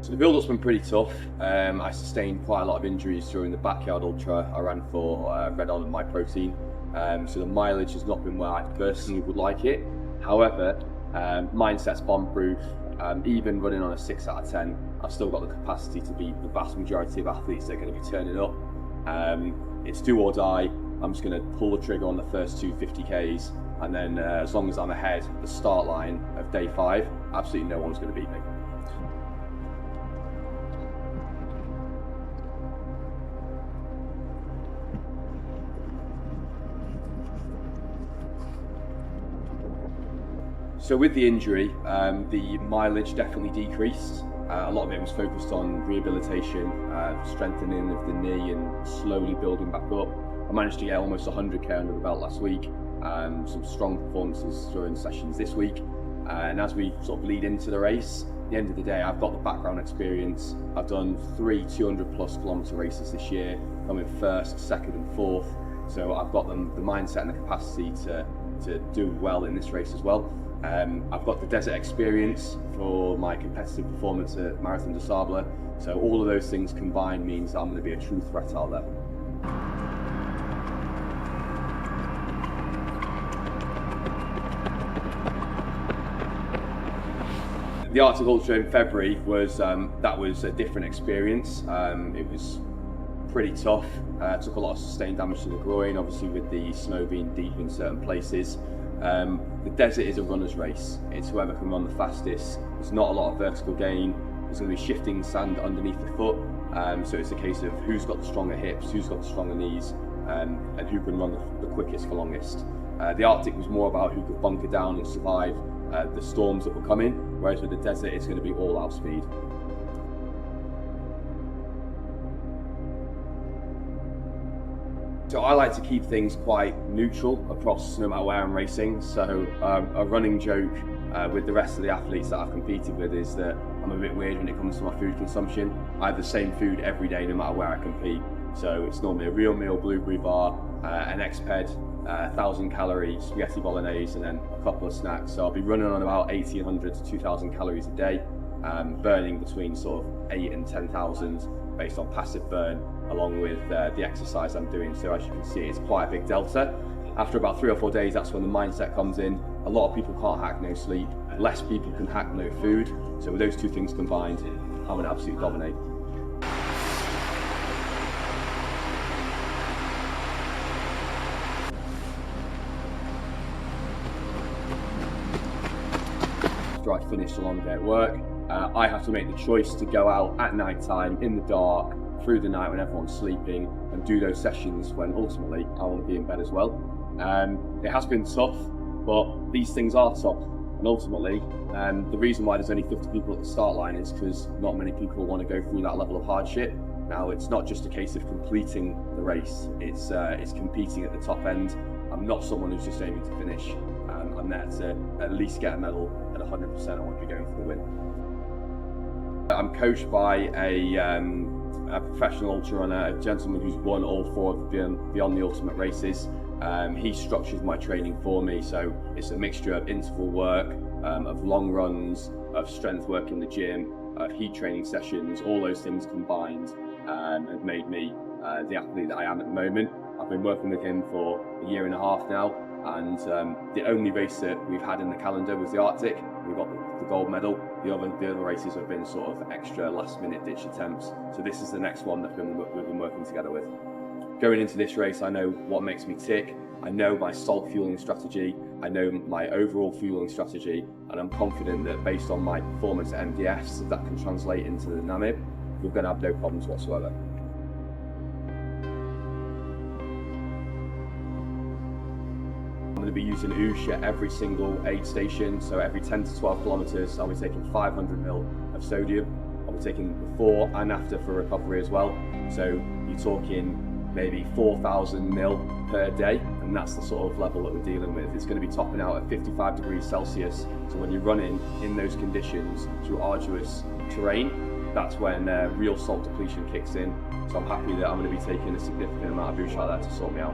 So the build-up's been pretty tough. I sustained quite a lot of injuries during the backyard ultra I ran for Red On and My Protein. So the mileage has not been where I personally would like it. However, mindset's bomb-proof. Even running on a 6 out of 10, I've still got the capacity to beat the vast majority of athletes that are going to be turning up. It's do or die. I'm just going to pull the trigger on the first 250Ks, and then as long as I'm ahead the start line of day 5, absolutely no one's going to beat me. So with the injury, the mileage definitely decreased. A lot of it was focused on rehabilitation, strengthening of the knee and slowly building back up. I managed to get almost 100k under the belt last week, some strong performances during sessions this week. And as we sort of lead into the race, at the end of the day, I've got the background experience. I've done 3 200+ kilometre races this year, coming first, second and fourth. So I've got the mindset and the capacity to do well in this race as well. I've got the desert experience for my competitive performance at Marathon des Sables, so all of those things combined means that I'm going to be a true threat out there. The Arctic Ultra in February was a different experience. It was pretty tough. Took a lot of sustained damage to the groin, obviously with the snow being deep in certain places. The desert is a runner's race. It's whoever can run the fastest. There's not a lot of vertical gain. There's going to be shifting sand underneath the foot. So it's a case of who's got the stronger hips, who's got the stronger knees, and who can run the quickest for longest. The Arctic was more about who could bunker down and survive the storms that were coming, whereas with the desert it's going to be all out speed. So I like to keep things quite neutral across no matter where I'm racing. So a running joke with the rest of the athletes that I've competed with is that I'm a bit weird when it comes to my food consumption. I have the same food every day no matter where I compete. So it's normally a real meal blueberry bar, an X-Ped, 1,000 calories spaghetti bolognese, and then a couple of snacks. So I'll be running on about 1,800 to 2,000 calories a day, burning between sort of 8 and 10,000 based on passive burn, along with the exercise I'm doing. So as you can see, it's quite a big delta. After about 3 or 4 days, that's when the mindset comes in. A lot of people can't hack no sleep, less people can hack no food. So with those two things combined, I'm going to absolutely dominate. After I finish a long day at work, I have to make the choice to go out at night time, in the dark, through the night when everyone's sleeping, and do those sessions when ultimately I want to be in bed as well. It has been tough, but these things are tough. And ultimately, the reason why there's only 50 people at the start line is because not many people want to go through that level of hardship. Now, it's not just a case of completing the race, it's competing at the top end. I'm not someone who's just aiming to finish. I'm there to at least get a medal at 100%. I want to be going for the win. I'm coached by a professional ultra runner, a gentleman who's won all 4 of the Beyond the Ultimate races. He structures my training for me, so it's a mixture of interval work, of long runs, of strength work in the gym, of heat training sessions. All those things combined have made me the athlete that I am at the moment. I've been working with him for 1.5 years now, and the only race that we've had in the calendar was the Arctic. We got the gold medal. The other races have been sort of extra last-minute ditch attempts. So this is the next one that we've been working together with. Going into this race, I know what makes me tick. I know my salt fueling strategy. I know my overall fueling strategy, and I'm confident that based on my performance at MDS, that can translate into the Namib. We're going to have no problems whatsoever. I'm going to be using Oosh at every single aid station. So every 10 to 12 kilometers, I'll be taking 500 ml of sodium. I'll be taking before and after for recovery as well. So you're talking maybe 4,000 ml per day, and that's the sort of level that we're dealing with. It's going to be topping out at 55 degrees Celsius. So when you're running in those conditions through arduous terrain, that's when real salt depletion kicks in. So I'm happy that I'm going to be taking a significant amount of Oosh out there to sort me out.